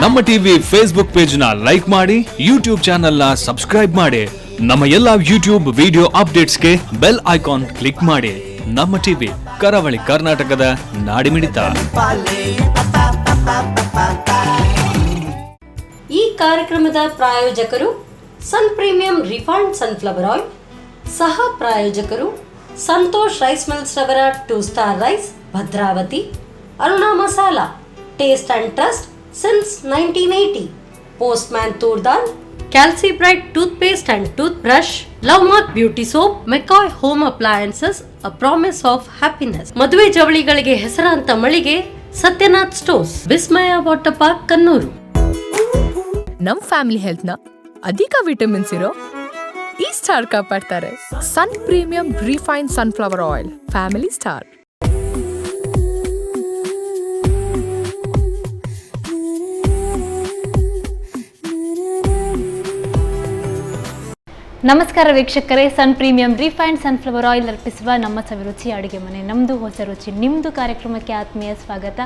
ನಮ್ಮ TV Facebook page ನ like ಮಾಡಿ, ಯೂಟ್ಯೂಬ್ ಚಾನೆಲ್ ನ ಸಬ್ಸ್ಕ್ರೈಬ್ ಮಾಡಿ. ನಮ್ಮ ಎಲ್ಲಾ ಯೂಟ್ಯೂಬ್ ವಿಡಿಯೋ ಅಪ್ಡೇಟ್ಸ್ಗೆ ಬೆಲ್ ಐಕಾನ್ ಕ್ಲಿಕ್ ಮಾಡಿ. ನಮ್ಮ ಟಿವಿ ಕರಾವಳಿ ಕರ್ನಾಟಕದ ನಾಡಿಮಿಡಿತ. ಈ ಕಾರ್ಯಕ್ರಮದ ಪ್ರಾಯೋಜಕರು Sun premium refined sunflower oil, ಸಹ ಪ್ರಾಯೋಜಕರು ಸಂತೋಷ್ ರೈಸ್ ಮಿಲ್ಸ್ ರವರ 2 star rice, Bhadravati, Aruna masala, taste and trust since 1980, Postman Turdal, Calci Bright toothpaste and toothbrush, Lovemark beauty soap, McCoy home appliances, a promise of happiness. ಮದುವೆ ಜವಳಿಗಳಿಗೆ ಹೆಸರಾಂತ ಮಳಿಗೆ Satyanath stores, Vismaya water park, Kannur. ನಮ್ family health ನ ಅಧಿಕ ವಿಟಮಿನ್ಸ್ ಇರೋ ಈ ಸ್ಟಾರ್ ಕಾಪಾಡ್ತಾರೆ. Sun premium refined sunflower oil, family star. ನಮಸ್ಕಾರ ವೀಕ್ಷಕರೇ, Sun premium refined sunflower oil ಅರ್ಪಿಸುವ ನಮ್ಮ ಸವಿರುಚಿ ಅಡುಗೆ ಮನೆ, ನಮ್ಮದು ಹೊಸ ರುಚಿ ನಿಮ್ಮದು ಕಾರ್ಯಕ್ರಮಕ್ಕೆ ಆತ್ಮೀಯ ಸ್ವಾಗತ.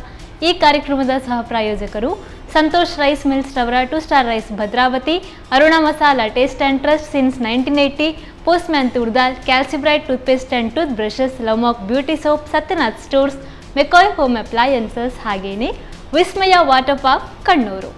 ಈ ಕಾರ್ಯಕ್ರಮದ ಸಹ ಪ್ರಾಯೋಜಕರು ಸಂತೋಷ್ ರೈಸ್ ಮಿಲ್ಸ್ ರವರ 2 star rice, Bhadravati, Aruna masala, taste and trust since 1980, Postman toor dal, Calcibright toothpaste and tooth brushes, Lovemark beauty soap, Satyanath stores, McCoy home appliances, ಹಾಗೆಯೇ ವಿಸ್ಮಯ ವಾಟರ್ ಪಾರ್ಕ್, ಕಣ್ಣೂರು.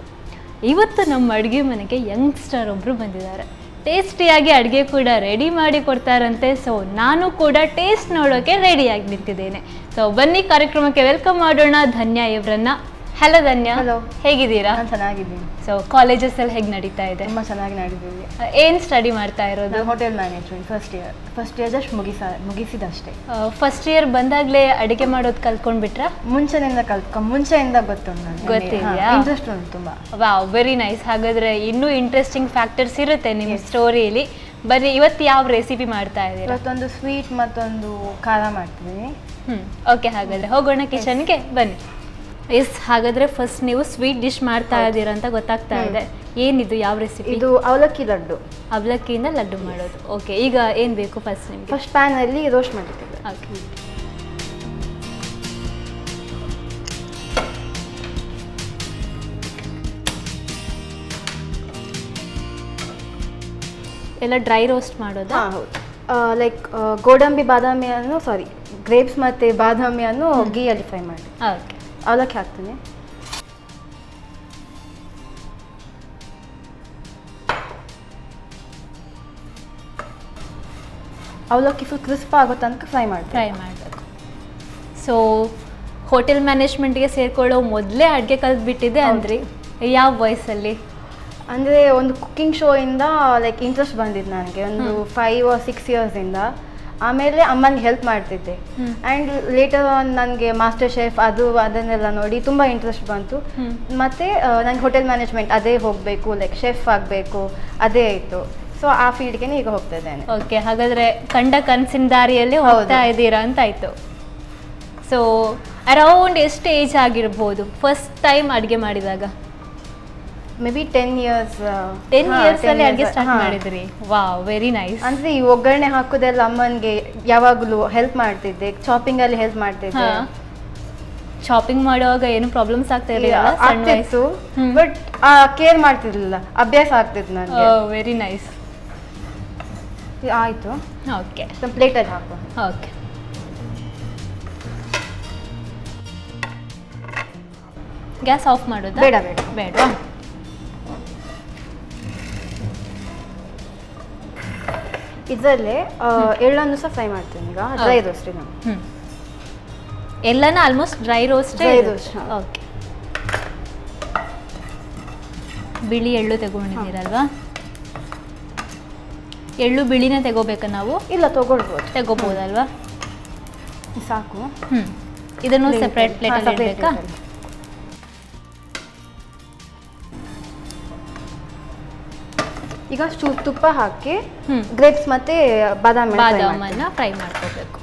ಇವತ್ತು ನಮ್ಮ ಅಡುಗೆ ಮನೆಗೆ ಯಂಗ್ಸ್ಟರ್ ಒಬ್ಬರು ಬಂದಿದ್ದಾರೆ. ಟೇಸ್ಟಿಯಾಗಿ ಅಡುಗೆ ಕೂಡ ರೆಡಿ ಮಾಡಿ ಕೊಡ್ತಾರಂತೆ. ಸೊ ನಾನು ಕೂಡ ಟೇಸ್ಟ್ ನೋಡೋಕೆ ರೆಡಿಯಾಗಿ ನಿಂತಿದ್ದೇನೆ. ಸೊ ಬನ್ನಿ ಕಾರ್ಯಕ್ರಮಕ್ಕೆ ವೆಲ್ಕಮ್ ಮಾಡೋಣ ಧನ್ಯ ಇವರನ್ನ. ಹಲೋ ಧನ್ಯ. ಹಲೋ, ಹೇಗಿದ್ದೀರಾ? ನಾನು ಚೆನ್ನಾಗಿದ್ದೀನಿ. ಸೊ ಕಾಲೇಜಸ್ ಎಲ್ಲ ಹೇಗೆ ನಡೀತಾ ಇದೆ? ತುಂಬ ಚೆನ್ನಾಗಿ ನಡೀತಿದೆ. ಏನು ಸ್ಟಡಿ ಮಾಡ್ತಾ ಇರೋದು? Hotel management first year just ಮುಗಿಸಿದಷ್ಟೇ. ಫಸ್ಟ್ ಇಯರ್ ಬಂದಾಗಲೇ ಅಡುಗೆ ಮಾಡೋದು ಕಲ್ತ್ಕೊಂಡ್ಬಿಟ್ರಾ? ಮುಂಚೆಯಿಂದ ಗೊತ್ತುಂಟು ನನಗೆ. ಗೊತ್ತಿದೆಯಾ? ಇಂಟ್ರೆಸ್ಟ್ ಉಂಟು ತುಂಬ. Wow, very nice. ಹಾಗಾದ್ರೆ ಇನ್ನೂ ಇಂಟ್ರೆಸ್ಟಿಂಗ್ ಫ್ಯಾಕ್ಟರ್ಸ್ ಇರುತ್ತೆ ನಿಮ್ಮ ಸ್ಟೋರಿಯಲ್ಲಿ. ಬರೀ ಇವತ್ತು ಯಾವ ರೆಸಿಪಿ ಮಾಡ್ತಾ ಇದ್ದೀರಾ? ಇವತ್ತೊಂದು ಸ್ವೀಟ್ ಮತ್ತೊಂದು ಖಾರ ಮಾಡ್ತಿದ್ದೀನಿ. ಓಕೆ, ಹಾಗಾದ್ರೆ ಹೋಗೋಣ ಕಿಚನ್ಗೆ, ಬನ್ನಿ. ಎಸ್, ಹಾಗಾದ್ರೆ ಫಸ್ಟ್ ನೀವು ಸ್ವೀಟ್ ಡಿಶ್ ಮಾಡ್ತಾ ಇದ್ದೀರಾ ಅಂತ ಗೊತ್ತಾಗ್ತಾ ಇದೆ. ಏನಿದು, ಯಾವ ರೆಸಿಪಿ? ಇದು ಅವಲಕ್ಕಿ ಲಡ್ಡು. ಅವಲಕ್ಕಿಯಿಂದ ಲಡ್ಡು ಮಾಡೋದು. ಓಕೆ, ಈಗ ಏನು ಬೇಕು ಫಸ್ಟ್ ನಿಮಗೆ? ಫಸ್ಟ್ ಪ್ಯಾನಲ್ಲಿ ರೋಸ್ಟ್ ಮಾಡಿದ್ದೀವಿ. ಓಕೆ, ಎಲ್ಲ ಡ್ರೈ ರೋಸ್ಟ್ ಮಾಡೋದಾ? ಹೌದು. ಲೈಕ್ ಗ್ರೇಪ್ಸ್ ಮತ್ತು ಬಾದಾಮಿಯನ್ನು ಗೀಯಲ್ಲಿ ಫ್ರೈ ಮಾಡಿ. ಓಕೆ, ಅವಲಕ್ಕಿ ಹಾಕ್ತೀನಿ. ಅವಲಕ್ಕಿ ಫುಲ್ ಕ್ರಿಸ್ಪ್ ಆಗೋ ತನಕ ಫ್ರೈ ಮಾಡಬೇಕು. ಸೊ ಹೋಟೆಲ್ ಮ್ಯಾನೇಜ್ಮೆಂಟ್ಗೆ ಸೇರ್ಕೊಳ್ಳೋ ಮೊದಲೇ ಅಡುಗೆ ಕಲ್ತ್ಬಿಟ್ಟಿದೆ ಅಂದ್ರಿ. ಯಾವ ವಯಸ್ಸಲ್ಲಿ? ಅಂದರೆ ಒಂದು ಕುಕ್ಕಿಂಗ್ ಶೋ ಇಂದ ಲೈಕ್ ಇಂಟ್ರೆಸ್ಟ್ ಬಂದಿದ್ದು ನನಗೆ ಒಂದು 5 or 6 ಇಯರ್ಸಿಂದ. ಆಮೇಲೆ ಅಮ್ಮನಿಗೆ ಹೆಲ್ಪ್ ಮಾಡ್ತಿದ್ದೆ. ಆ್ಯಂಡ್ ಲೇಟರ್ ಆನ್ ನನಗೆ ಮಾಸ್ಟರ್ ಶೆಫ್ ಅದನ್ನೆಲ್ಲ ನೋಡಿ ತುಂಬ ಇಂಟ್ರೆಸ್ಟ್ ಬಂತು. ಮತ್ತು ನನಗೆ ಹೋಟೆಲ್ ಮ್ಯಾನೇಜ್ಮೆಂಟ್ ಅದೇ ಹೋಗಬೇಕು, ಲೈಕ್ ಶೆಫ್ ಆಗಬೇಕು ಅದೇ ಇತ್ತು. ಸೊ ಆ ಫೀಲ್ಡ್ಗೆ ಈಗ ಹೋಗ್ತಾ ಇದ್ದೇನೆ. ಓಕೆ, ಹಾಗಾದರೆ ಕಂಡ ಕನಸಿನ ದಾರಿಯಲ್ಲಿ ಹೋಗ್ತಾ ಇದ್ದೀರಾ ಅಂತ ಆಯಿತು. ಸೊ ಅರೌಂಡ್ ಎಷ್ಟು ಏಜ್ ಆಗಿರ್ಬೋದು ಫಸ್ಟ್ ಟೈಮ್ ಅಡುಗೆ ಮಾಡಿದಾಗ? May be 10 years. 10 years ಅಲ್ಲಿ ಅಡುಗೆ ಸ್ಟಾರ್ಟ್ ಮಾಡಿದ್ರಿ? Wow, very nice. ಅಂದರೆ ಈ ಒಗ್ಗರಣೆ ಹಾಕೋದೆಲ್ಲ ಅಮ್ಮನಿಗೆ ಯಾವಾಗಲೂ ಹೆಲ್ಪ್ ಮಾಡ್ತಿದ್ದೆ. ಚಾಪಿಂಗಲ್ಲಿ ಹೆಲ್ಪ್ ಮಾಡ್ತಿದ್ದೆ. ಶಾಪಿಂಗ್ ಮಾಡುವಾಗ ಏನು ಪ್ರಾಬ್ಲಮ್ಸ್ ಆಗ್ತಾ ಆಗ್ತಿತ್ತು, ಬಟ್ ಕೇರ್ ಮಾಡ್ತಿರ್ಲಿಲ್ಲ, ಅಭ್ಯಾಸ ಆಗ್ತಿತ್ತು ನನಗೆ. Very nice. ಆಯಿತು. ಓಕೆ, ಪ್ಲೇಟಲ್ಲಿ ಹಾಕು. ಓಕೆ, ಗ್ಯಾಸ್ ಆಫ್ ಮಾಡೋದಾ? ಬೇಡ. ಇದರಲ್ಲೇ ಎಳ್ಳನ್ನು ಸಹ ಫ್ರೈ ಮಾಡ್ತೀನಿ ಈಗ, ಡ್ರೈ ರೋಸ್ಟ್. ಎಲ್ಲನ ಆಲ್ಮೋಸ್ಟ್ ಡ್ರೈ ರೋಸ್ಟ್. ಓಕೆ, ಬಿಳಿ ಎಳ್ಳು ತಗೊಂಡಿದ್ದೀರಲ್ವಾ? ಎಳ್ಳು ಬಿಳಿನೇ ತಗೋಬೇಕಾ ನಾವು? ಇಲ್ಲ, ತಗೋಬೋದಲ್ವಾ? ಸಾಕು. ಇದನ್ನು ಸೆಪ್ರೇಟ್ ಪ್ಲೇಟಲ್ಲಿ ಇಡಬೇಕಾ? ಈಗ ತುಪ್ಪ ಹಾಕಿ ಗ್ರೇಪ್ಸ್ ಮತ್ತೆ ಬಾದಾಮನ್ನ ಫ್ರೈ ಮಾಡ್ಕೋಬೇಕು.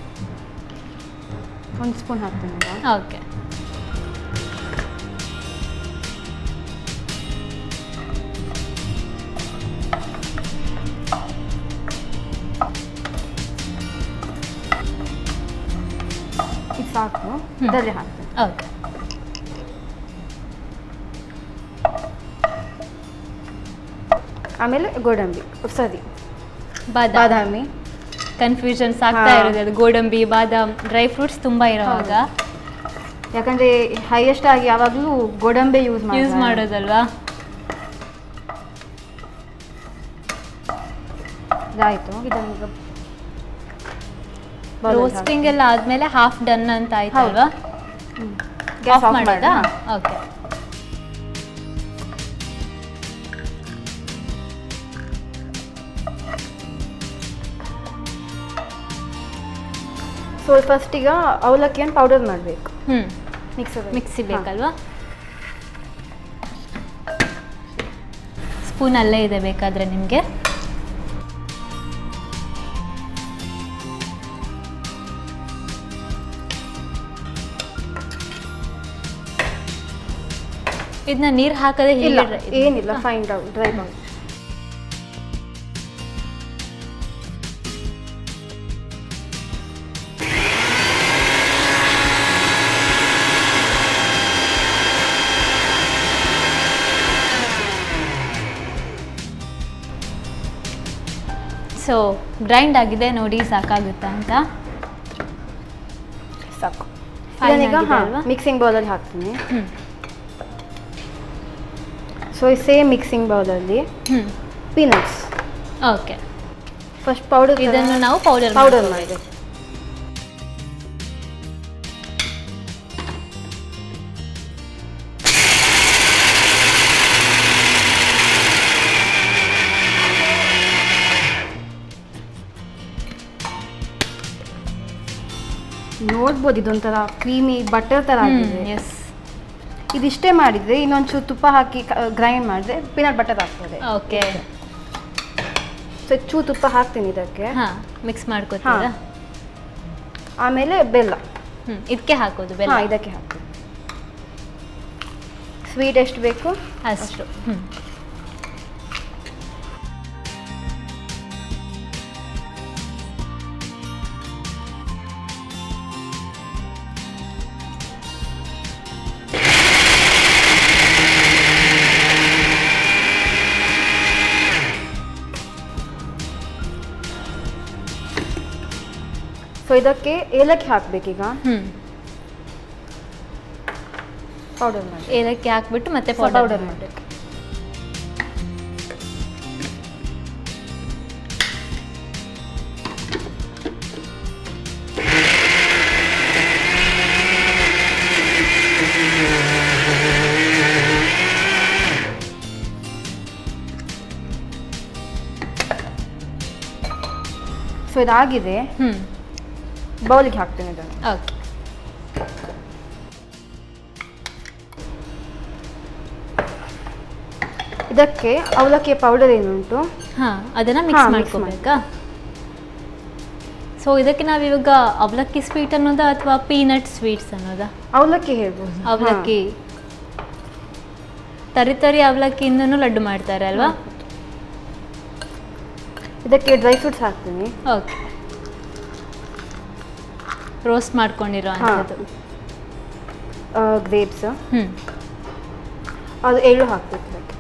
1 ಸ್ಪೂನ್ ಹಾಕ್ತೀನಿ. ಓಕೆ, ಇದು ಸಾಕು. ಇದರಲ್ಲಿ ಹಾಕ್ತೀನಿ. ಓಕೆ, ಆಮೇಲೆ ಗೋಡಂಬಿ ಬಾದಾಮಿ ಕನ್ಫ್ಯೂಷನ್ಸ್ ಆಗ್ತಾ ಇರೋದು ಅದು ಗೋಡಂಬಿ ಬಾದಾಮ್ ಡ್ರೈ ಫ್ರೂಟ್ಸ್ ತುಂಬ ಇರೋವಾಗ ಯಾಕಂದರೆ ಹೈಯೆಸ್ಟ್ ಆಗಿ ಯಾವಾಗಲೂ ಗೋಡಂಬಿ ಯೂಸ್ ಮಾಡೋದಲ್ವಾ. ಇದಾಯಿತು. ಇದನ್ನು ರೋಸ್ಟಿಂಗ್ ಎಲ್ಲ ಆದಮೇಲೆ ಹಾಫ್ ಡನ್ ಅಂತ ಆಯ್ತಲ್ವಾ? ಗ್ಯಾಸ್ ಆಫ್ ಮಾಡೋದಾ? ಓಕೆ. ಸೊ ಫಸ್ಟ್ ಈಗ ಅವಲಕ್ಕಿಯನ್ನು ಪೌಡರ್ ಮಾಡಬೇಕು. ಮಿಕ್ಸಿ ಬೇಕಲ್ವಾ? ಸ್ಪೂನ್ ಅಲ್ಲೇ ಇದೆ ಬೇಕಾದರೆ ನಿಮಗೆ. ಇದನ್ನ ನೀರು ಹಾಕದೆ ಏನಿಲ್ಲ, ಫೈನ್ ಡ್ರೈ ಮಾಡಿ. ಸೊ ಗ್ರೈಂಡ್ ಆಗಿದೆ ನೋಡಿ, ಸಾಕಾಗುತ್ತಾ ಅಂತ. ಸಾಕು. ಈಗ ಮಿಕ್ಸಿಂಗ್ ಬೌಲಲ್ಲಿ ಹಾಕ್ತೀನಿ. ಸೊ ಈ ಸೇಮ್ ಮಿಕ್ಸಿಂಗ್ ಬೌಲಲ್ಲಿ ಪೀನಟ್ಸ್. ಓಕೆ. ಫಸ್ಟ್ ಪೌಡರ್, ಇದನ್ನು ನಾವು ಪೌಡರ್ ಮಾಡಿದೆ. ನೋಡ್ಬೋದು ಇದೊಂಥರ ಕ್ರೀಮಿ ಬಟರ್ ಥರ ಆಗಿದೆ. ಎಸ್. ಇದಿಷ್ಟೇ ಮಾಡಿದರೆ ಇನ್ನೊಂಚೂರು ತುಪ್ಪ ಹಾಕಿ ಗ್ರೈಂಡ್ ಮಾಡಿದ್ರೆ ಪೀನಟ್ ಬಟರ್ ಆಗ್ತದೆ. ಓಕೆ. ಸೊ ಚೂರು ತುಪ್ಪ ಹಾಕ್ತೀನಿ ಇದಕ್ಕೆ. ಮಿಕ್ಸ್ ಮಾಡ್ಕೊತೀರಾ? ಆಮೇಲೆ ಬೆಲ್ಲ. ಇದಕ್ಕೆ ಹಾಕೋದು ಬೆಲ್ಲ? ಇದಕ್ಕೆ ಹಾಕ್ತೀನಿ. ಸ್ವೀಟ್ ಎಷ್ಟು ಬೇಕು ಅಷ್ಟು. ಸೊ ಇದಕ್ಕೆ ಏಲಕ್ಕಿ ಹಾಕ್ಬೇಕೀಗ. ಪೌಡರ್ ಮಾಡಿ ಏಲಕ್ಕಿ ಹಾಕ್ಬಿಟ್ಟು ಮತ್ತೆ ಪೌಡರ್ ಮಾಡಬೇಕು. ಸೊ ಇದಾಗಿದೆ. ಬೌಲಿಗೆ ಹಾಕ್ತೀನಿ ಇದನ್ನು. ಓಕೆ. ಇದಕ್ಕೆ ಅವಲಕ್ಕಿ ಪೌಡರ್ ಏನುಂಟು ಅದನ್ನು ಮಿಕ್ಸ್ ಮಾಡ್ಕೋಬೇಕಾ? ಸೊ ಇದಕ್ಕೆ ನಾವಿವಾಗ ಅವಲಕ್ಕಿ ಸ್ವೀಟ್ ಅನ್ನೋದಾ ಅಥವಾ ಪೀನಟ್ ಸ್ವೀಟ್ಸ್ ಅನ್ನೋದಾ? ಅವಲಕ್ಕಿ ಹೇಳ್ಬೋದು. ಅವಲಕ್ಕಿ ತರಿ ಅವಲಕ್ಕಿಯಿಂದನೂ ಲಡ್ಡು ಮಾಡ್ತಾರೆ ಅಲ್ವಾ? ಇದಕ್ಕೆ ಡ್ರೈ ಫ್ರೂಟ್ಸ್ ಹಾಕ್ತೀನಿ. ಓಕೆ. ರೋಸ್ಟ್ ಮಾಡ್ಕೊಂಡಿರೋ ಅಂಥದ್ದು ಗ್ರೇಪ್ಸ್. ಅದು ಎಳ್ಳು ಹಾಕ್ಬೇಕು ಇದಕ್ಕೆ.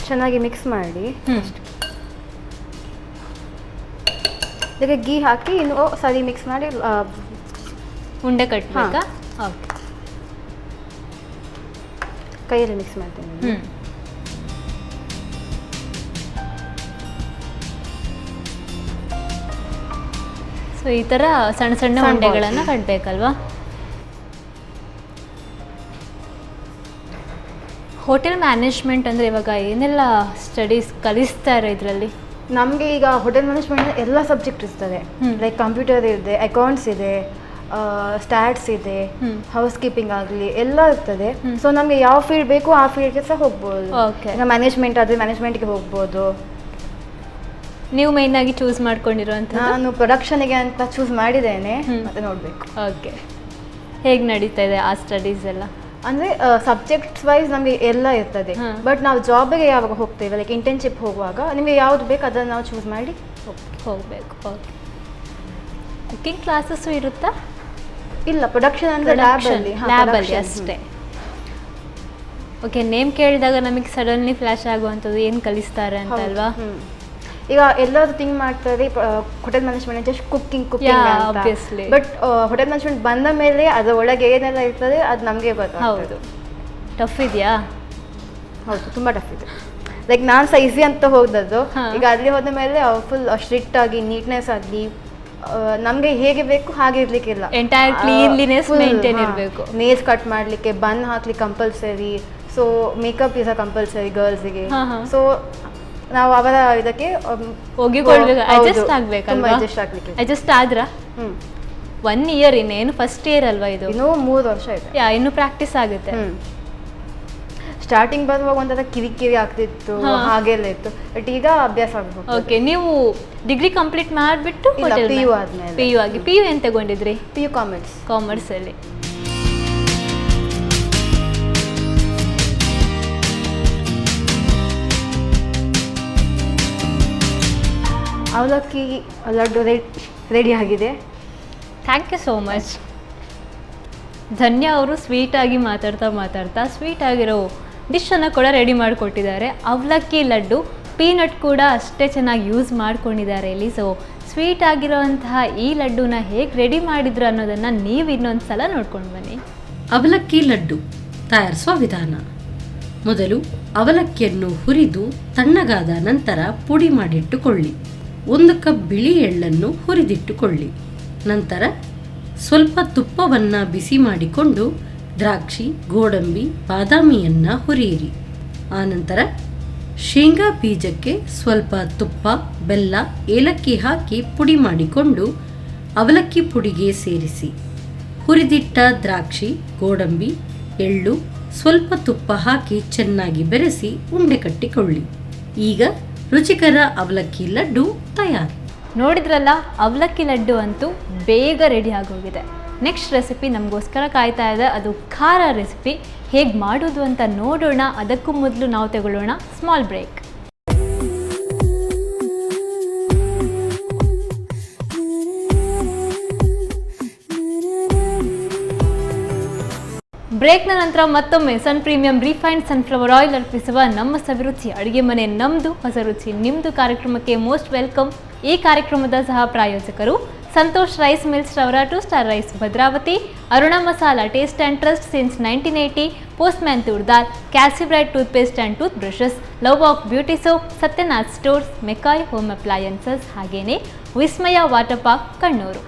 ಚೆನ್ನಾಗಿ ಮಿಕ್ಸ್ ಮಾಡಿ ಇದಕ್ಕೆ ಗೀ ಹಾಕಿ ಇನ್ನು ಸರಿ ಮಿಕ್ಸ್ ಮಾಡಿ ಉಂಡೆ ಕಟ್ಟಬೇಕಾ? ಓಕೆ. ಕೈಯಲ್ಲಿ ಮಿಕ್ಸ್ ಮಾಡ್ತೀನಿ. ಸೊ ಈ ಥರ ಸಣ್ಣ ಸಣ್ಣ ಉಂಡೆಗಳನ್ನು ಕಟ್ಟಬೇಕಲ್ವಾ? ಹೋಟೆಲ್ ಮ್ಯಾನೇಜ್ಮೆಂಟ್ ಅಂದರೆ ಇವಾಗ ಏನೆಲ್ಲ ಸ್ಟಡೀಸ್ ಕಲಿಸ್ತಾರೆ ಇದರಲ್ಲಿ? ನಮಗೆ ಈಗ ಹೋಟೆಲ್ ಮ್ಯಾನೇಜ್ಮೆಂಟ್ ಎಲ್ಲ ಸಬ್ಜೆಕ್ಟ್ ಇರ್ತದೆ. ಲೈಕ್ ಕಂಪ್ಯೂಟರ್ ಇದೆ, ಅಕೌಂಟ್ಸ್ ಇದೆ, ಸ್ಟ್ಯಾಟ್ಸ್ ಇದೆ, ಹೌಸ್ ಕೀಪಿಂಗ್ ಆಗಲಿ ಎಲ್ಲ ಇರ್ತದೆ. ಸೊ ನಮಗೆ ಯಾವ ಫೀಲ್ಡ್ ಬೇಕು ಆ ಫೀಲ್ಡ್ಗೆ ಸಹ ಹೋಗ್ಬೋದು. ಈಗ ಮ್ಯಾನೇಜ್ಮೆಂಟ್ ಆದರೆ ಮ್ಯಾನೇಜ್ಮೆಂಟ್ಗೆ ಹೋಗ್ಬೋದು. ನೀವು ಮೇಯ್ನಾಗಿ ಚೂಸ್ ಮಾಡ್ಕೊಂಡಿರೋಂಥ? ನಾನು ಪ್ರೊಡಕ್ಷನ್ಗೆ ಅಂತ ಚೂಸ್ ಮಾಡಿದ್ದೇನೆ, ಮತ್ತೆ ನೋಡಬೇಕು. ಓಕೆ. ಹೇಗೆ ನಡೀತಾ ಇದೆ ಆ ಸ್ಟಡೀಸ್ ಎಲ್ಲ? ಅಂದರೆ ಸಬ್ಜೆಕ್ಟ್ಸ್ ವೈಸ್ ನಮಗೆ ಎಲ್ಲ ಇರ್ತದೆ. ಬಟ್ ನಾವು ಜಾಬಿಗೆ ಯಾವಾಗ ಹೋಗ್ತೇವೆ, ಲೈಕ್ ಇಂಟರ್ನ್ಶಿಪ್ ಹೋಗುವಾಗ ನಿಮಗೆ ಯಾವ್ದು ಬೇಕು ಅದನ್ನು ನಾವು ಚೂಸ್ ಮಾಡಿ ಹೋಗಬೇಕು. ಓಕೆ. ಕುಕಿಂಗ್ ಕ್ಲಾಸಸ್ಸು ಇರುತ್ತಾ? ಇಲ್ಲ, ಪ್ರೊಡಕ್ಷನ್ ಅಂದರೆ ಲ್ಯಾಬಲ್ಲಿ ಅಷ್ಟೇ. ಓಕೆ, ನೇಮ್ ಕೇಳಿದಾಗ ನಮಗೆ ಸಡನ್ಲಿ ಫ್ಲ್ಯಾಶ್ ಆಗುವಂಥದ್ದು ಏನು ಕಲಿಸ್ತಾರೆ ಅಂತ ಅಲ್ವಾ? ಈಗ ಎಲ್ಲರೂ ಥಿಂಕ್ ಮಾಡ್ತಾರೆ ಹೋಟೆಲ್ ಮ್ಯಾನೇಜ್ಮೆಂಟ್ ಜಸ್ಟ್ ಕುಕಿಂಗ್ ಅಂತ, ಬಟ್ ಹೋಟೆಲ್ ಮ್ಯಾನೇಜ್ಮೆಂಟ್ ಬಂದ ಮೇಲೆ ಅದರ ಒಳಗೆ ಏನೆಲ್ಲ ಇರ್ತದೆ ಅದು ನಮಗೆ ಗೊತ್ತಾಗ್ತದೆ. ಹೌದು. ಟಫ್ ಇದೆಯಾ? ಹೌದು, ತುಂಬ ಟಫ್ ಇದೆ. ಲೈಕ್ ನಾನು ಸಹ ಈಸಿ ಅಂತ ಹೋದದ್ದು, ಈಗ ಅಲ್ಲಿ ಹೋದ ಮೇಲೆ ಫುಲ್ ಸ್ಟ್ರಿಕ್ಟ್ ಆಗಿ ನೀಟ್ನೆಸ್ ಆಗಲಿ ನಮಗೆ ಹೇಗೆ ಬೇಕು ಹಾಗೆ ಇರ್ಲಿಕ್ಕಿಲ್ಲ, ಎಂಟೈರ್ ಕ್ಲೀನ್ಲಿನೆಸ್ ಮೇಂಟೈನ್ ಇರಬೇಕು. ನೇಲ್ಸ್ ಕಟ್ ಮಾಡಲಿಕ್ಕೆ ಬನ್ ಹಾಕ್ಲಿಕ್ಕೆ compulsory, so makeup is compulsory ಗರ್ಲ್ಸಿಗೆ. ಸೊ ನಾವು ಅವರ ಇದಕ್ಕೆ ಹೋಗಿಕೊಳ್ಬೇಕು, ಅಡ್ಜಸ್ಟ್ ಆಗ್ಬೇಕಲ್ವಾ? ಅಡ್ಜಸ್ಟ್ ಆದ್ರ 1 ಇಯರ್, ಇನ್ನೇನು ಫಸ್ಟ್ ಇಯರ್ ಅಲ್ವಾ ಇದು? ಇನ್ನೂ 3 ವರ್ಷ ಇದೆ. ಇನ್ನು ಪ್ರಾಕ್ಟೀಸ್ ಆಗುತ್ತೆ. ಸ್ಟಾರ್ಟಿಂಗ್ ಬರುವಾಗ ಒಂಥರ ಕಿರಿಕಿರಿ ಆಗ್ತಿತ್ತು, ಹಾಗೆಲ್ಲ ಇತ್ತು, ಬಟ್ ಈಗ ಅಭ್ಯಾಸ ಆಗ್ಬೋದು. ಓಕೆ, ನೀವು ಡಿಗ್ರಿ ಕಂಪ್ಲೀಟ್ ಮಾಡಿಬಿಟ್ಟು PU ಆದ್ಮೇಲೆ PU ಆಗಿ PU ಏನು ತಗೊಂಡಿದ್ರಿ? PU ಕಾಮರ್ಸ್ ಅಲ್ಲಿ. ಅವಲಕ್ಕಿ ಲಡ್ಡು ರೆಡಿ ಆಗಿದೆ. Thank you so much. Dhanya ಅವರು ಸ್ವೀಟಾಗಿ ಮಾತಾಡ್ತಾ ಸ್ವೀಟ್ ಆಗಿರೋ ಡಿಶನ್ನು ಕೂಡ ರೆಡಿ ಮಾಡಿಕೊಟ್ಟಿದ್ದಾರೆ. ಅವಲಕ್ಕಿ ಲಡ್ಡು, ಪೀನಟ್ ಕೂಡ ಅಷ್ಟೇ ಚೆನ್ನಾಗಿ ಯೂಸ್ ಮಾಡ್ಕೊಂಡಿದ್ದಾರೆ ಇಲ್ಲಿ. ಸೊ ಸ್ವೀಟ್ ಆಗಿರೋಂತಹ ಈ ಲಡ್ಡುನ ಹೇಗೆ ರೆಡಿ ಮಾಡಿದ್ರು ಅನ್ನೋದನ್ನು ನೀವು ಇನ್ನೊಂದು ಸಲ ನೋಡ್ಕೊಂಡು ಬನ್ನಿ. ಅವಲಕ್ಕಿ ಲಡ್ಡು ತಯಾರಿಸುವ ವಿಧಾನ: ಮೊದಲು ಅವಲಕ್ಕಿಯನ್ನು ಹುರಿದು ತಣ್ಣಗಾದ ನಂತರ ಪುಡಿ ಮಾಡಿಟ್ಟುಕೊಳ್ಳಿ. 1 ಕಪ್ ಬಿಳಿ ಎಳ್ಳನ್ನು ಹುರಿದಿಟ್ಟುಕೊಳ್ಳಿ. ನಂತರ ಸ್ವಲ್ಪ ತುಪ್ಪವನ್ನು ಬಿಸಿ ಮಾಡಿಕೊಂಡು ದ್ರಾಕ್ಷಿ, ಗೋಡಂಬಿ, ಬಾದಾಮಿಯನ್ನು ಹುರಿಯಿರಿ. ಆನಂತರ ಶೇಂಗಾ ಬೀಜಕ್ಕೆ ಸ್ವಲ್ಪ ತುಪ್ಪ, ಬೆಲ್ಲ, ಏಲಕ್ಕಿ ಹಾಕಿ ಪುಡಿ ಮಾಡಿಕೊಂಡು ಅವಲಕ್ಕಿ ಪುಡಿಗೆ ಸೇರಿಸಿ. ಹುರಿದಿಟ್ಟ ದ್ರಾಕ್ಷಿ, ಗೋಡಂಬಿ, ಎಳ್ಳು, ಸ್ವಲ್ಪ ತುಪ್ಪ ಹಾಕಿ ಚೆನ್ನಾಗಿ ಬೆರೆಸಿ ಉಂಡೆ ಕಟ್ಟಿಕೊಳ್ಳಿ. ಈಗ ರುಚಿಕರ ಅವಲಕ್ಕಿ ಲಡ್ಡು ತಯಾರು. ನೋಡಿದ್ರಲ್ಲ, ಅವಲಕ್ಕಿ ಲಡ್ಡು ಅಂತೂ ಬೇಗ ರೆಡಿ ಆಗೋಗಿದೆ. ನೆಕ್ಸ್ಟ್ ರೆಸಿಪಿ ನಮಗೋಸ್ಕರ ಕಾಯ್ತಾ ಇದೆ, ಅದು ಖಾರ ರೆಸಿಪಿ. ಹೇಗೆ ಮಾಡೋದು ಅಂತ ನೋಡೋಣ. ಅದಕ್ಕೂ ಮೊದಲು ನಾವು ತಗೊಳ್ಳೋಣ ಸ್ಮಾಲ್ ಬ್ರೇಕ್. ಬ್ರೇಕ್ನ ನಂತರ ಮತ್ತೊಮ್ಮೆ ಸನ್ ಪ್ರೀಮಿಯಂ ರಿಫೈನ್ಡ್ ಸನ್ಫ್ಲವರ್ ಆಯಿಲ್ ಅರ್ಪಿಸುವ ನಮ್ಮ ಸವಿರುಚಿ ಅಡುಗೆ ಮನೆ ನಮ್ಮದು, ಹೊಸ ರುಚಿ ನಿಮ್ಮದು ಕಾರ್ಯಕ್ರಮಕ್ಕೆ ಮೋಸ್ಟ್ ವೆಲ್ಕಮ್. ಈ ಕಾರ್ಯಕ್ರಮದ ಸಹ ಪ್ರಾಯೋಜಕರು ಸಂತೋಷ್ ರೈಸ್ ಮಿಲ್ಸ್ ರವರ 2 star rice Bhadravati, Aruna masala taste and trust since 1980, Postman toor dal, Calcibright toothpaste and tooth brushes, love of beauty soap, Satyanath stores, McCoy home appliances, ಹಾಗೆಯೇ ವಿಸ್ಮಯ ವಾಟರ್ ಪಾರ್ಕ್ ಕಣ್ಣೂರು.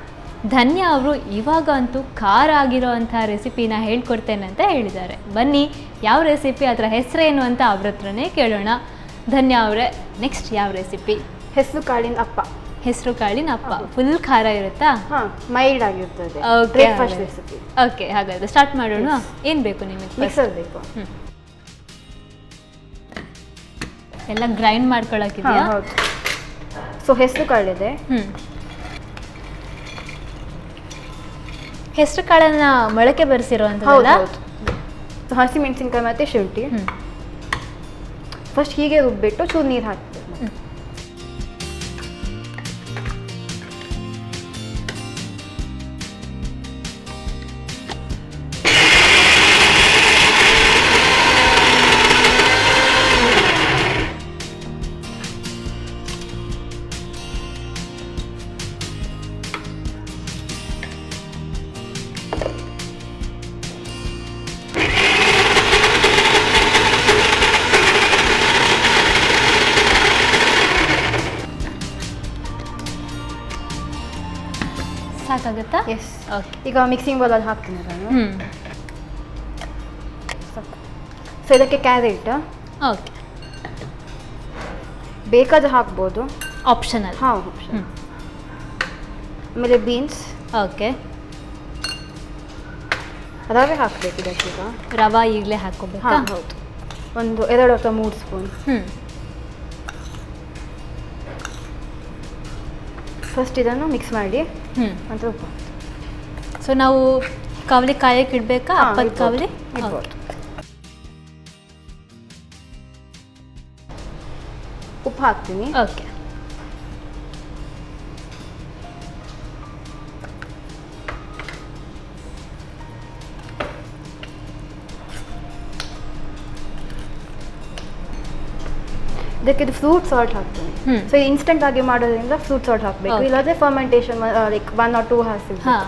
ಧನ್ಯ ಅವರು ಇವಾಗ ಅಂತೂ ಖಾರ ಆಗಿರೋ ಅಂಥ ರೆಸಿಪಿನ ಹೇಳ್ಕೊಡ್ತೇನೆ ಅಂತ ಹೇಳಿದ್ದಾರೆ. ಬನ್ನಿ, ಯಾವ ರೆಸಿಪಿ, ಅದರ ಹೆಸರೇನು ಅಂತ ಅವ್ರ ಹತ್ರನೇ ಕೇಳೋಣ. ಧನ್ಯ ಅವರೇ, ನೆಕ್ಸ್ಟ್ ಯಾವ ರೆಸಿಪಿ? ಹೆಸರು ಕಾಳಿನ ಅಪ್ಪ. ಹೆಸರು ಕಾಳಿನ ಅಪ್ಪ ಫುಲ್ ಖಾರ ಇರುತ್ತಾ? ಮೈಲ್ಡ್ ಆಗಿರ್ತದೆ. Breakfast recipe. ಓಕೆ, ಹಾಗಾದ್ರೆ ಸ್ಟಾರ್ಟ್ ಮಾಡೋಣ. ಏನು ಬೇಕು ನಿಮಗೆ? ಮಿಕ್ಸರ್ ಬೇಕು. ಎಲ್ಲ ಗ್ರೈಂಡ್ ಮಾಡ್ಕೊಳಕ್ಕಿದೆಯಾ? ಹೌದು. ಸೊ ಹೆಸರು ಕಾಳಿದೆ. ಹೆಸರು ಕಾಳನ್ನ ಮೊಳಕೆ ಬರೆಸಿರೋಂಥದ್ದಲ್ಲ? ಹಸಿ ಮೆಣಸಿನ್ಕಾಯಿ ಮತ್ತು ಶುಂಠಿ ಫಸ್ಟ್ ಹೀಗೆ ರುಬ್ಬಿಟ್ಟು ಚೂರು ನೀರು ಹಾಕ್ಬೇಕು. ಸಾಕಾಗುತ್ತಾ? ಎಸ್. ಓಕೆ, ಈಗ ಮಿಕ್ಸಿಂಗ್ ಬೌಲಲ್ಲಿ ಹಾಕ್ತೀನಿ ನಾನು. ಸೊ ಇದಕ್ಕೆ ಕ್ಯಾರೆಟ್ ಓಕೆ, ಬೇಕಾದ್ರೆ ಹಾಕ್ಬೋದು, ಆಪ್ಷನಲ್. ಆಪ್ಷನ್. ಆಮೇಲೆ ಬೀನ್ಸ್. ಓಕೆ, ರವೆ ಹಾಕಬೇಕು ಇದಕ್ಕೀಗ. ರವೆ ಈಗಲೇ ಹಾಕ್ಕೋಬೇಕಾ? ಹೌದು, ಒಂದು 2 ಅಥವಾ 3 ಸ್ಪೂನ್. ಫಸ್ಟ್ ಇದನ್ನು ಮಿಕ್ಸ್ ಮಾಡಿ ನಂತರ ಉಪ್ಪು. ಸೊ ನಾವು ಕಾವಲಿ ಕಾಯಕ್ಕೆ ಇಡಬೇಕಾ? ಅಪ್ಪದ ಕಾವಲಿ ಉಪ್ಪು ಹಾಕ್ತೀನಿ. ಓಕೆ, ಇದಕ್ಕೆ ಇದು ಫ್ರೂಟ್ ಸಾಲ್ಟ್ ಹಾಕ್ತೀನಿ. ಸೊ ಇನ್ಸ್ಟೆಂಟ್ ಆಗಿ ಮಾಡೋದ್ರಿಂದ ಫ್ರೂಟ್ ಸಾಲ್ಟ್ ಹಾಕಬೇಕು, ಇಲ್ಲಾಂದ್ರೆ ಫರ್ಮೆಂಟೇಷನ್ ಲೈಕ್ 1 or 2 hours ಹಾಂ,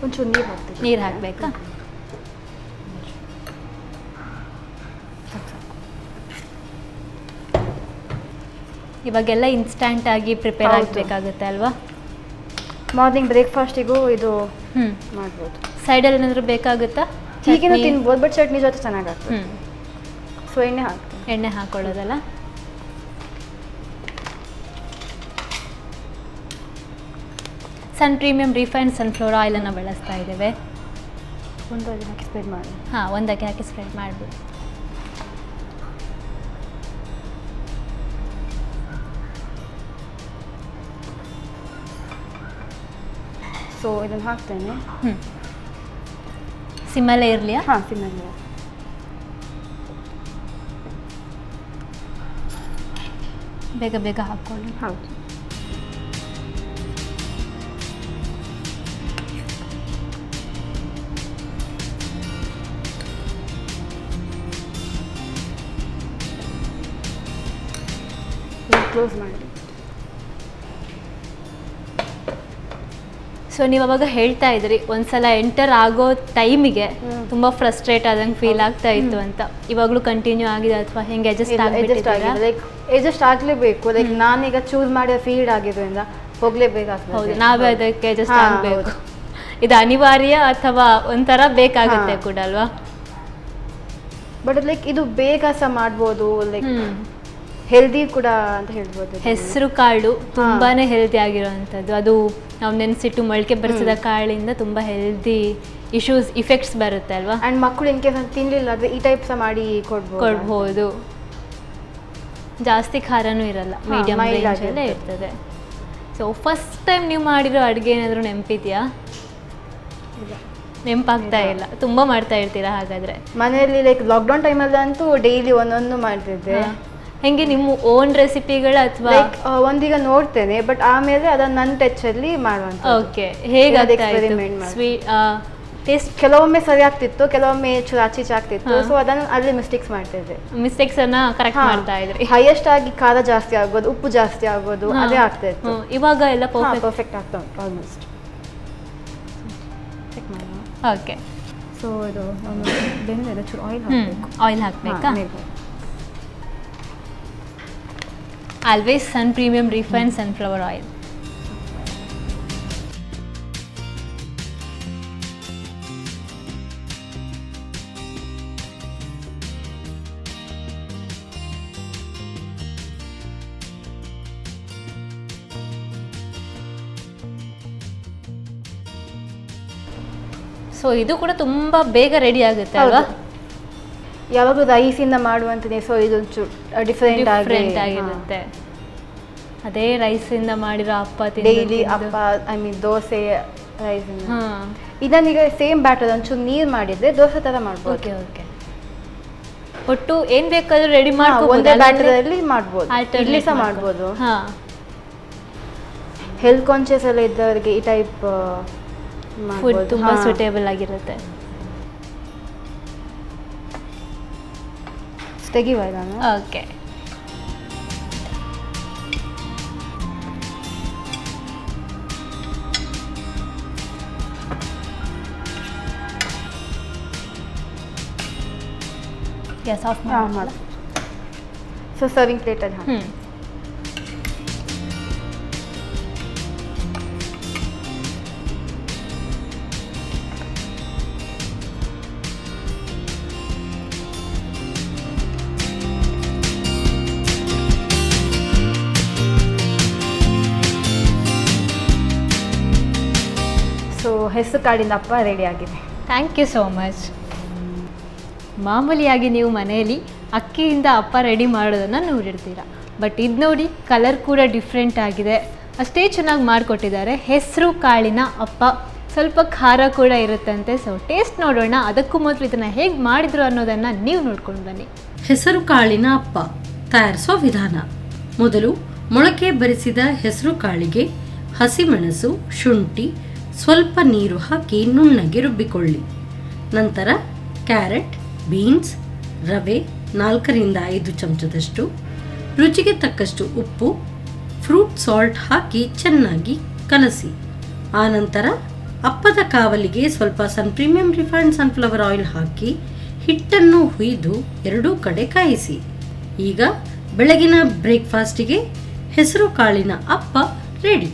ಒಂಚೂರು ನೀರು ಹಾಕ್ತೀನಿ. ನೀರು ಹಾಕಬೇಕಾ? ಇವಾಗೆಲ್ಲ ಇನ್ಸ್ಟಂಟ್ ಆಗಿ ಪ್ರಿಪೇರ್ ಆಗಬೇಕಾಗುತ್ತೆ ಅಲ್ವಾ? ಮಾರ್ನಿಂಗ್ ಬ್ರೇಕ್ಫಾಸ್ಟಿಗೂ ಇದು ಮಾಡ್ಬೋದು. ಸೈಡಲ್ಲಿ ಏನಾದರೂ ಬೇಕಾಗುತ್ತಾ? ಹೀಗೇನು ತಿನ್ಬೋದು, ಬಟ್ ಚಟ್ನಿ ಜೊತೆ ಚೆನ್ನಾಗಾಗ್ತದೆ. ಸೊ ಎಣ್ಣೆ ಹಾಕ್ತೀನಿ. ಎಣ್ಣೆ ಹಾಕೊಳ್ಳೋದಲ್ಲ. ಸನ್ ಪ್ರೀಮಿಯಂ ರಿಫೈನ್ಡ್ ಸನ್ಫ್ಲವರ್ ಆಯಿಲನ್ನು ಬಳಸ್ತಾ ಇದ್ದೇವೆ. ಒಂದಕ್ಕೆ ಹಾಕಿ ಸ್ಪ್ರೆಡ್ ಮಾಡಿ. ಹಾಂ, ಒಂದಕ್ಕೆ ಹಾಕಿ ಸ್ಪ್ರೆಡ್ ಮಾಡ್ಬೋದು. ಸೊ ಇದನ್ನು ಹಾಕ್ತೇನೆ. ಸಿಮ್ಮಲ್ಲೇ ಇರಲಿಯಾ? ಹಾಂ, ಸಿಮ್ಮಲ್ಲಿ. ಬೇಗ ಬೇಗ ಹಾಕ್ಕೊಳ್ಳಿ. ಹೌದು. ಕ್ಲೋಸ್ ಮಾಡಿ. ಸೊ ನೀವು ಅವಾಗ ಹೇಳ್ತಾ ಇದ್ರಿ ಒಂದ್ಸಲ ಎಂಟರ್ ಆಗೋ ಟೈಮಿಗೆ ತುಂಬ ಫ್ರಸ್ಟ್ರೇಟ್ ಆದಂಗೆ ಫೀಲ್ ಆಗ್ತಾ ಇತ್ತು ಅಂತ. ಇವಾಗಲೂ ಕಂಟಿನ್ಯೂ ಆಗಿದೆ ಅಥವಾ ಹೆಂಗೆ ಅಡ್ಜಸ್ಟ್ ಆಗಿಬಿಟ್ಟಿದ್ದೀರಾ? ಲೈಕ್ ಅಡ್ಜಸ್ಟ್ ಆಗಲೇಬೇಕು. ಲೈಕ್ ನಾನೀಗ ಚೂಸ್ ಮಾಡಿದ ಫೀಲ್ಡ್ ಆಗಿದ್ದರಿಂದ ಹೋಗಲೇಬೇಕಾಗ್ತದೆ. ಹೌದು, ನಾವೇ ಅದಕ್ಕೆ ಅಡ್ಜಸ್ಟ್ ಆಗಬೇಕು. ಇದು ಅನಿವಾರ್ಯ ಅಥವಾ ಒಂಥರ ಬೇಕಾಗುತ್ತೆ ಕೂಡ ಅಲ್ವಾ? ಬಟ್ ಲೈಕ್ ಇದು ಬೇಗ ಸಹ ಮಾಡ್ಬೋದು, ಲೈಕ್ ಹೆಲ್ದಿ ಕೂಡ ಅಂತ ಹೇಳ್ಬೋದು. ಹೆಸರು ಕಾಳು ತುಂಬಾನೇ ಹೆಲ್ದಿ ಆಗಿರೋವಂಥದ್ದು. ಅದು ನಾವು ನೆನೆಸಿಟ್ಟು ಮೊಳಕೆ ಬರಿಸಿದ ಕಾಳಿಂದ ತುಂಬ ಹೆಲ್ದಿ ಇಫೆಕ್ಟ್ಸ್ ಬರುತ್ತೆ ಅಲ್ವಾ? ಆ್ಯಂಡ್ ಮಕ್ಕಳು ಇನ್ ಕೇಸ್ ತಿನ್ನಲಿಲ್ಲ ಅಂದರೆ ಈ ಟೈಪ್ ಸಹ ಮಾಡಿ ಕೊಡ್ಬೋದು. ಜಾಸ್ತಿ ಖಾರನೂ ಇರಲ್ಲ, ಮೀಡಿಯಮ್ ರೇಂಜಲ್ಲೇ ಇರ್ತದೆ. ಸೊ ಫಸ್ಟ್ ಟೈಮ್ ನೀವು ಮಾಡಿರೋ ಅಡುಗೆ ಏನಾದರೂ ನೆನಪಿದೆಯಾ? ನೆನಪಾಗ್ತಾ ಇಲ್ಲ. ತುಂಬ ಮಾಡ್ತಾ ಇರ್ತೀರಾ ಹಾಗಾದರೆ ಮನೆಯಲ್ಲಿ? ಲೈಕ್ ಲಾಕ್ಡೌನ್ ಟೈಮಲ್ಲಿ ಅಂತೂ ಡೈಲಿ ಒಂದೊಂದು ಮಾಡ್ತಿದ್ದೆ. ಹೆಂಗೆ ನಿಮ್ಮ ಓನ್ ರೆಸಿಪಿಗಳ ಅಥವಾ ಲೈಕ್ ಒಂದೀಗ ನೋಡ್ತೇನೆ, ಬಟ್ ಆಮೇಲೆ ಅದನ್ನ ನನ್ನ ಟಚಲ್ಲಿ ಮಾಡುವಂತ. ಓಕೆ, ಹೇಗೆ ಟೇಸ್ಟ್ ಕೆಲವೊಮ್ಮೆ ಸರಿ ಆಗ್ತಿತ್ತು, ಕೆಲವೊಮ್ಮೆ ಆಚೀಚೆ ಆಗ್ತಿತ್ತು. ಸೊ ಅದನ್ನು ಅಲ್ಲಿ ಮಿಸ್ಟೇಕ್ಸ್ ಮಾಡ್ತಿದ್ದೆ. ಮಿಸ್ಟೇಕ್ಸ್ ಅನ್ನ ಕರೆಕ್ಟ್ ಮಾಡ್ತಾ ಇದ್ರಿ. ಹೈಯೆಸ್ಟ್ ಆಗಿ ಖಾರ ಜಾಸ್ತಿ ಆಗೋದು, ಉಪ್ಪು ಜಾಸ್ತಿ ಆಗೋದು, ಅದೇ ಆಗ್ತಾ ಇತ್ತು. ಇವಾಗ ಎಲ್ಲ ಪರ್ಫೆಕ್ಟ್ ಆಗ್ತಾ ಉಂಟು ಆಲ್ಮೋಸ್ಟ್. ಚೆಕ್ ಮಾಡೋಣ. ಓಕೆ, ಸೊ ಇದು ಬೆಂದಿದೆ, ಚೂರು ಆಯಿಲ್ ಹಾಕಬೇಕು. ಆಯಿಲ್ ಹಾಕಬೇಕಾ? Always Sun premium refined sunflower oil. So ಇದು ಕೂಡ ತುಂಬಾ ಬೇಗ ರೆಡಿ ಆಗುತ್ತೆ ಅಲ್ವಾ? ಯಾವಾಗಲೂ ರೈಸಿಂದ ಮಾಡುವಂಥದ್ದೇ. ಸೊ ಇದೊಂಚೂರು ಡಿಫ್ರೆಂಟ್ ಆಗಿರುತ್ತೆ. ಅದೇ ರೈಸಿಂದ ಮಾಡಿರೋ ಅಪ್ಪ ಡೈಲಿ ಅಪ್ಪ, ಐ ಮೀನ್ ದೋಸೆ ರೈಸಿಂದ. ಇದನ್ನೀಗ ಸೇಮ್ ಬ್ಯಾಟರ್ ಒಂಚೂರು ನೀರು ಮಾಡಿದ್ರೆ ದೋಸೆ ಥರ ಮಾಡ್ಬೋದು. ಓಕೆ ಓಕೆ, ಒಟ್ಟು ಏನು ಬೇಕಾದರೂ ರೆಡಿ ಮಾಡ್ಬೋದು. ಒಂದೇ ಬ್ಯಾಟರಲ್ಲಿ ಮಾಡ್ಬೋದು, ಇಡ್ಲಿ ಸಹ ಮಾಡ್ಬೋದು. ಹಾಂ, ಹೆಲ್ತ್ ಕಾನ್ಷಿಯಸ್ ಎಲ್ಲ ಇದ್ದವರಿಗೆ ಈ ಟೈಪ್ ಫುಡ್ ತುಂಬ ಸೂಟೇಬಲ್ ಆಗಿರುತ್ತೆ. ತೆಗಿವಾ ನಾನು? ಓಕೆ, ಗ್ಯಾಸ್ ಆಫ್ ಮಾಡಿ. ಸೊ ಸರ್ವಿಂಗ್ ಪ್ಲೇಟಲ್ಲಿ ಹಾಕಿ. ಸೊ ಹೆಸರು ಕಾಳಿನ ಅಪ್ಪ ರೆಡಿ ಆಗಿದೆ. Thank you so much. ಮಾಮೂಲಿಯಾಗಿ ನೀವು ಮನೆಯಲ್ಲಿ ಅಕ್ಕಿಯಿಂದ ಅಪ್ಪ ರೆಡಿ ಮಾಡೋದನ್ನು ನೋಡಿರ್ತೀರ, ಬಟ್ ಇದು ನೋಡಿ ಕಲರ್ ಕೂಡ ಡಿಫ್ರೆಂಟ್ ಆಗಿದೆ, ಅಷ್ಟೇ ಚೆನ್ನಾಗಿ ಮಾಡಿಕೊಟ್ಟಿದ್ದಾರೆ. ಹೆಸರು ಕಾಳಿನ ಅಪ್ಪ, ಸ್ವಲ್ಪ ಖಾರ ಕೂಡ ಇರುತ್ತಂತೆ. ಸೊ ಟೇಸ್ಟ್ ನೋಡೋಣ. ಅದಕ್ಕೂ ಮೊದಲು ಇದನ್ನು ಹೇಗೆ ಮಾಡಿದ್ರು ಅನ್ನೋದನ್ನು ನೀವು ನೋಡ್ಕೊಂಡು ಬನ್ನಿ. ಹೆಸರು ಕಾಳಿನ ಅಪ್ಪ ತಯಾರಿಸೋ ವಿಧಾನ: ಮೊದಲು ಮೊಳಕೆ ಬರಿಸಿದ ಹೆಸರು ಕಾಳಿಗೆ ಹಸಿಮೆಣಸು, ಶುಂಠಿ, ಸ್ವಲ್ಪ ನೀರು ಹಾಕಿ ನುಣ್ಣಗೆ ರುಬ್ಬಿಕೊಳ್ಳಿ. ನಂತರ ಕ್ಯಾರೆಟ್, ಬೀನ್ಸ್, ರವೆ 4-5 ಚಮಚದಷ್ಟು, ರುಚಿಗೆ ತಕ್ಕಷ್ಟು ಉಪ್ಪು, ಫ್ರೂಟ್ ಸಾಲ್ಟ್ ಹಾಕಿ ಚೆನ್ನಾಗಿ ಕಲಸಿ. ಆನಂತರ ಅಪ್ಪದ ಕಾವಲಿಗೆ ಸ್ವಲ್ಪ ಪ್ರೀಮಿಯಂ ರಿಫೈನ್ಡ್ ಸನ್ಫ್ಲವರ್ ಆಯಿಲ್ ಹಾಕಿ ಹಿಟ್ಟನ್ನು ಹುಯ್ದು ಎರಡೂ ಕಡೆ ಕಾಯಿಸಿ. ಈಗ ಬೆಳಗಿನ ಬ್ರೇಕ್ಫಾಸ್ಟಿಗೆ ಹೆಸರು ಕಾಳಿನ ಅಪ್ಪ ರೆಡಿ.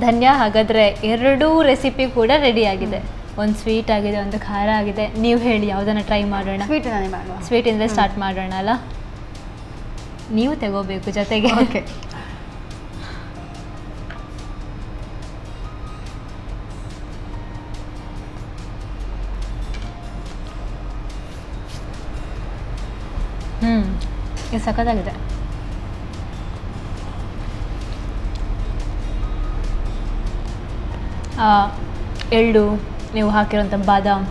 ಧನ್ಯ. ಹಾಗಾದರೆ ಎರಡೂ ರೆಸಿಪಿ ಕೂಡ ರೆಡಿ ಆಗಿದೆ. ಒಂದು ಸ್ವೀಟ್ ಆಗಿದೆ, ಒಂದು ಖಾರ ಆಗಿದೆ. ನೀವು ಹೇಳಿ ಯಾವುದನ್ನು ಟ್ರೈ ಮಾಡೋಣ? ಸ್ವೀಟಿಂದ ಸ್ಟಾರ್ಟ್ ಮಾಡೋಣ ಅಲ್ಲ? ನೀವು ತಗೋಬೇಕು ಜೊತೆಗೆ. ಓಕೆ. ಇದು ಸಖತ್ತಾಗಿದೆ. ಎಳ್ಳು, ನೀವು ಹಾಕಿರೋಂಥ ಬಾದಾಮ್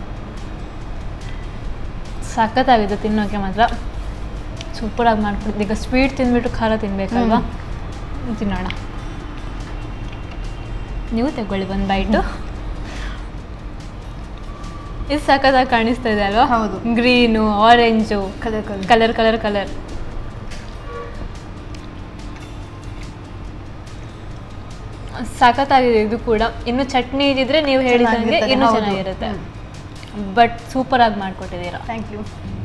ಸಖತ್ತಾಗಿದೆ. ತಿನ್ನೋಕ್ಕೆ ಮಾತ್ರ ಸೂಪರಾಗಿ ಮಾಡ್ಕೊಡ್ತೀವಿ. ಈಗ ಸ್ವೀಟ್ ತಿಂದ್ಬಿಟ್ಟು ಖಾರ ತಿನ್ಬೇಕಲ್ವಾ? ತಿನ್ನೋಣ. ನೀವು ತಗೊಳ್ಳಿ ಒಂದು ಬೈಟು. ಇದು ಸಖತ್ತಾಗಿ ಕಾಣಿಸ್ತಾ ಇದೆ ಅಲ್ವಾ? ಹೌದು. ಗ್ರೀನು, ಆರೆಂಜು, ಕಲರ್ ಸಖತ್ತಾಗಿದೆ. ಇದು ಕೂಡ ಇನ್ನು ಚಟ್ನಿ ಇದ್ದಿದ್ರೆ ನೀವು ಹೇಳಿದಂಗೆ ಇನ್ನೂ ಚೆನ್ನಾಗಿರುತ್ತೆ. ಬಟ್ ಸೂಪರಾಗಿ ಮಾಡಿಕೊಟ್ಟಿದ್ದೀರಾ. Thank you.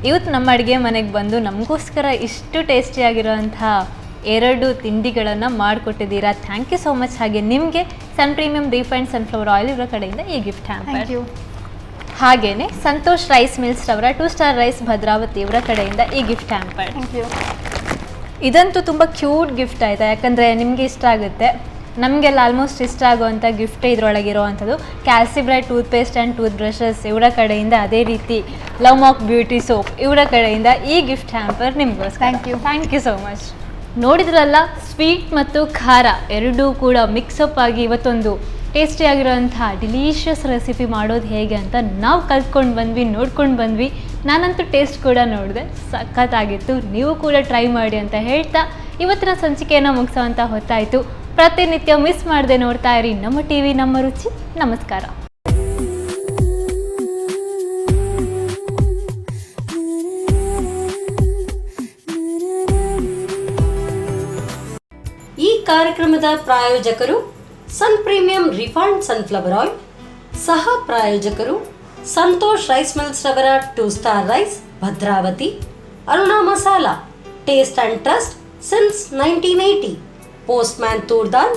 ಇವತ್ತು ನಮ್ಮ ಅಡುಗೆ ಮನೆಗೆ ಬಂದು ನಮಗೋಸ್ಕರ ಇಷ್ಟು ಟೇಸ್ಟಿಯಾಗಿರೋಂಥ 2 ತಿಂಡಿಗಳನ್ನು ಮಾಡಿಕೊಟ್ಟಿದ್ದೀರಾ. Thank you so much. ಹಾಗೆ ನಿಮಗೆ Sun premium refined sunflower oil ಇವರ ಕಡೆಯಿಂದ ಈ ಗಿಫ್ಟ್ ಹ್ಯಾಂಪರ್. ಹಾಗೆಯೇ ಸಂತೋಷ್ ರೈಸ್ ಮಿಲ್ಸ್ ಅವರ 2 ಸ್ಟಾರ್ ರೈಸ್ ಭದ್ರಾವತಿ ಇವರ ಕಡೆಯಿಂದ ಈ ಗಿಫ್ಟ್ ಹ್ಯಾಂಪರ್. ಇದಂತೂ ತುಂಬ ಕ್ಯೂಟ್ ಗಿಫ್ಟ್ ಆಯಿತಾ, ಯಾಕಂದರೆ ನಿಮಗೆ ಇಷ್ಟ ಆಗುತ್ತೆ. ನಮಗೆಲ್ಲ ಆಲ್ಮೋಸ್ಟ್ ಇಷ್ಟ ಆಗುವಂಥ ಗಿಫ್ಟೇ ಇದರೊಳಗಿರುವಂಥದ್ದು. Calcibright toothpaste and tooth brushes ಇವರ ಕಡೆಯಿಂದ, ಅದೇ ರೀತಿ ಲವ್ ಮಾಕ್ ಬ್ಯೂಟಿ ಸೋಪ್ ಇವರ ಕಡೆಯಿಂದ ಈ ಗಿಫ್ಟ್ ಹ್ಯಾಂಪರ್ ನಿಮಗೋಸ್ಕರ. Thank you so much. ನೋಡಿದ್ರಲ್ಲ, ಸ್ವೀಟ್ ಮತ್ತು ಖಾರ ಎರಡೂ ಕೂಡ ಮಿಕ್ಸಪ್ ಆಗಿ ಇವತ್ತೊಂದು ಟೇಸ್ಟಿಯಾಗಿರೋಂಥ ಡಿಲೀಷಿಯಸ್ ರೆಸಿಪಿ ಮಾಡೋದು ಹೇಗೆ ಅಂತ ನಾವು ಕಲ್ತ್ಕೊಂಡು ಬಂದ್ವಿ, ನೋಡ್ಕೊಂಡು ಬಂದ್ವಿ. ನಾನಂತೂ ಟೇಸ್ಟ್ ಕೂಡ ನೋಡಿದೆ, ಸಖತ್ತಾಗಿತ್ತು. ನೀವು ಕೂಡ ಟ್ರೈ ಮಾಡಿ ಅಂತ ಹೇಳ್ತಾ ಇವತ್ತಿನ ಸಂಚಿಕೆಯನ್ನು ಮುಗಿಸೋವಂಥ ಹೊತ್ತಾಯಿತು. ಪ್ರತಿನಿತ್ಯ ಮಿಸ್ ಮಾಡದೆ ನೋಡ್ತಾ ಇರಿ ನಮ್ಮ ಟಿವಿ, ನಮ್ಮ ರುಚಿ. ನಮಸ್ಕಾರ. ಈ ಕಾರ್ಯಕ್ರಮದ ಪ್ರಾಯೋಜಕರು Sun premium refined sunflower oil, ಸಹ ಪ್ರಾಯೋಜಕರು ಸಂತೋಷ್ ರೈಸ್ ಮಿಲ್ಸ್ ರವರ 2 star rice Bhadravati, Aruna masala, taste and trust since 1980, Postman toor dal,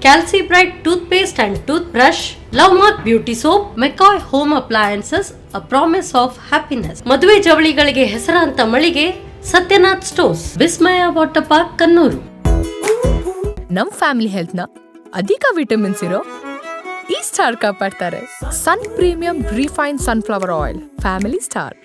Calcibright toothpaste and tooth brush, Lovemark beauty soap, McCoy home appliances, a promise of happiness. ಮದುವೆ ಜವಳಿಗಳಿಗೆ ಹೆಸರಾಂತ ಮಳಿಗೆ Satyanath stores, Vismaya water park, Kannur. ನಮ್ family health ನ ಅಧಿಕ ವಿಟಮಿನ್ಸ್ ಇರೋ ಈ ಸ್ಟಾರ್ ಕಾಪಾಡ್ತಾರೆ. Sun premium refined sunflower oil, family star.